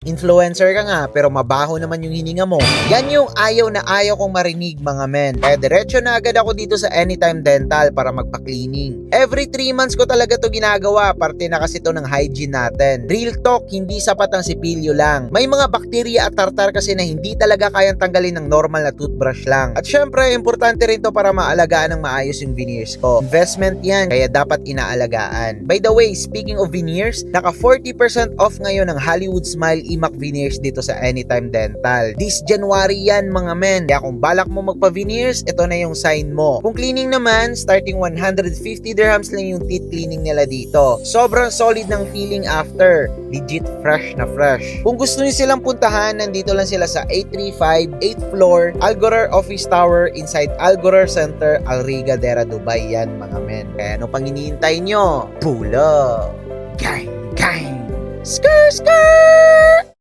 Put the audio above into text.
Influencer ka nga pero mabaho naman yung hininga mo. Yan yung ayaw na ayaw kong marinig mga men. Kaya diretso na agad ako dito sa Anytime Dental para magpa-cleaning. Every 3 months ko talaga to ginagawa, parte na kasi to ng hygiene natin. Real talk, hindi sapat ang sipilyo lang. May mga bakterya at tartar kasi na hindi talaga kayang tanggalin ng normal na toothbrush lang. At syempre, importante rin to para maalagaan ng maayos yung veneers ko. Investment yan, kaya dapat inaalagaan. By the way, speaking of veneers, naka 40% off ngayon ng Hollywood Smile IMAC veneers dito sa Anytime Dental. This January yan mga men. Kaya kung balak mo magpa-veneers, ito na yung sign mo. Kung cleaning naman, starting 150 dirhams lang yung teeth cleaning nila dito. Sobrang solid ng feeling after. Legit fresh na fresh. Kung gusto niyo silang puntahan, nandito lang sila sa 835 8th floor, Al Ghurair Office Tower inside Al Ghurair Center, Al Riga, Dera, Dubai yan mga men. Kaya ano pang hinihintay nyo? Pull up! Gang! Gang! Skr! Skr!